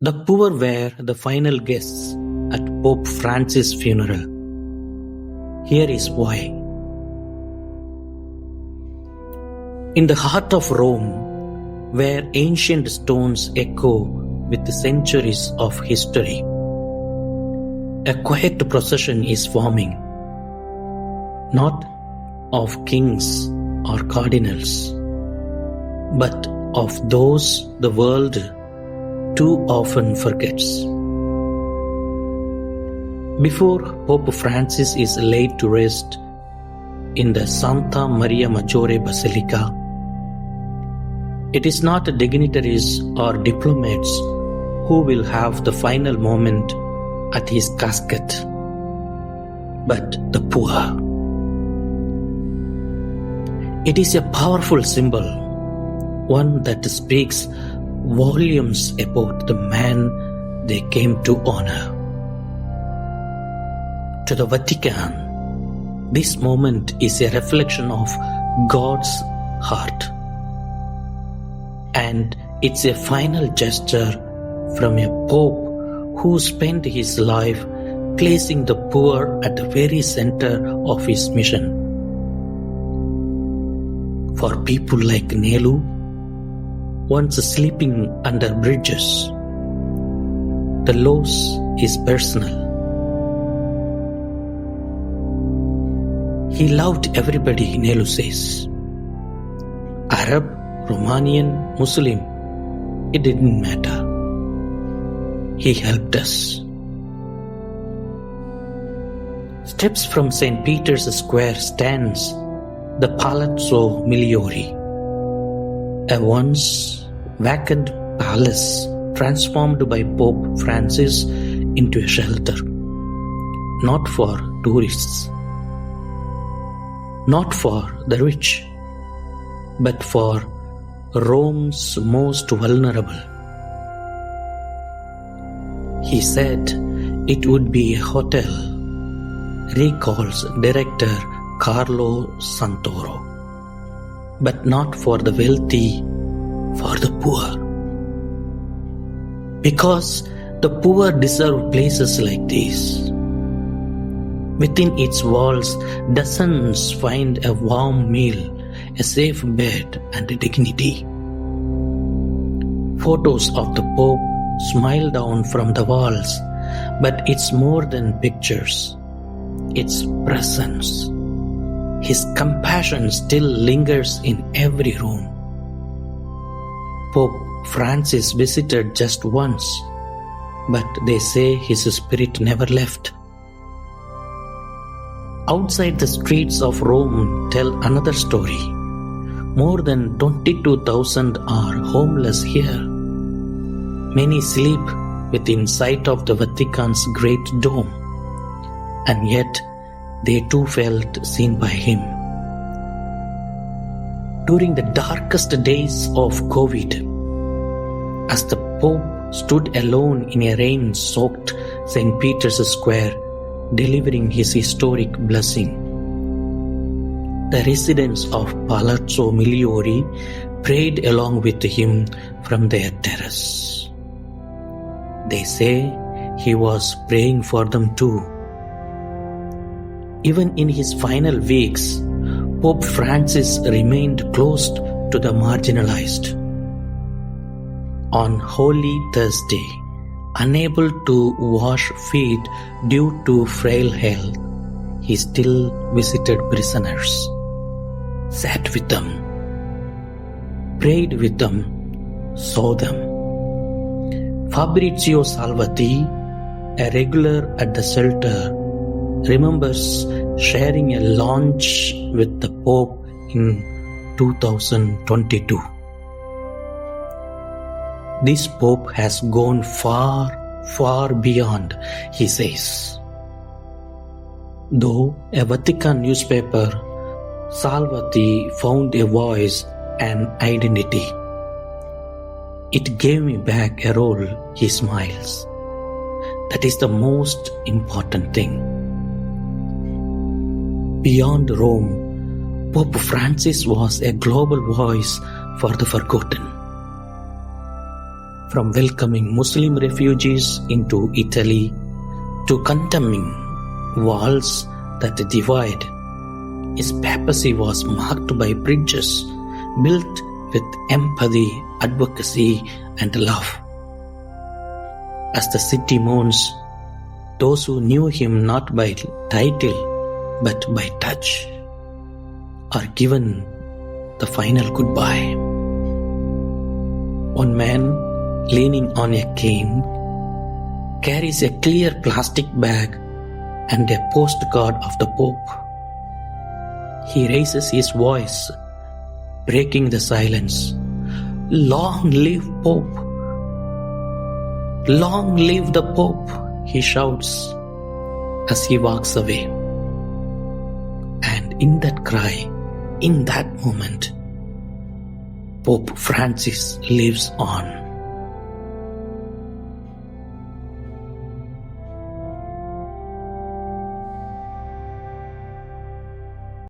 The poor were the final guests at Pope Francis' funeral. Here is why. In the heart of Rome, where ancient stones echo with the centuries of history, a quiet procession is forming, not of kings or cardinals, but of those the world too often forgets. Before Pope Francis is laid to rest in the Santa Maria Maggiore Basilica, it is not dignitaries or diplomats who will have the final moment at his casket, but the poor. It is a powerful symbol, one that speaks volumes about the man they came to honor. To the Vatican, this moment is a reflection of God's heart, and it's a final gesture from a pope who spent his life placing the poor at the very center of his mission. For people like Nelu, once sleeping under bridges, the loss is personal. He loved everybody, Nelu says. Arab, Romanian, Muslim, it didn't matter. He helped us. Steps from St. Peter's Square stands the Palazzo Migliori, a once vacant palace transformed by Pope Francis into a shelter, not for tourists, not for the rich, but for Rome's most vulnerable. He said it would be a hotel, recalls director Carlo Santoro, but not for the wealthy, for the poor. Because the poor deserve places like these. Within its walls, dozens find a warm meal, a safe bed, and dignity. Photos of the Pope smile down from the walls, but it's more than pictures. It's presence. His compassion still lingers in every room. Pope Francis visited just once, but they say his spirit never left. Outside the streets of Rome tell another story. More than 22,000 are homeless here. Many sleep within sight of the Vatican's great dome, and yet they too felt seen by him. During the darkest days of COVID, as the Pope stood alone in a rain-soaked St. Peter's Square, delivering his historic blessing, the residents of Palazzo Migliori prayed along with him from their terrace. They say he was praying for them too. Even in his final weeks, Pope Francis remained close to the marginalized. On Holy Thursday, unable to wash feet due to frail health, he still visited prisoners, sat with them, prayed with them, saw them. Fabrizio Salvati, a regular at the shelter, remembers sharing a lunch with the Pope in 2022. This Pope has gone far, far beyond, he says. Though a Vatican newspaper, Salvati found a voice and identity. It gave me back a role, he smiles. That is the most important thing. Beyond Rome, Pope Francis was a global voice for the forgotten. from welcoming Muslim refugees into Italy to condemning walls that divide. His papacy was marked by bridges built with empathy, advocacy, and love. As the city mourns, those who knew him not by title but by touch are given the final goodbye. One man, leaning on a cane, carries a clear plastic bag and a postcard of the Pope. He raises his voice, breaking the silence. "Long live Pope! Long live the Pope!" he shouts as he walks away. And in that cry, in that moment, Pope Francis lives on.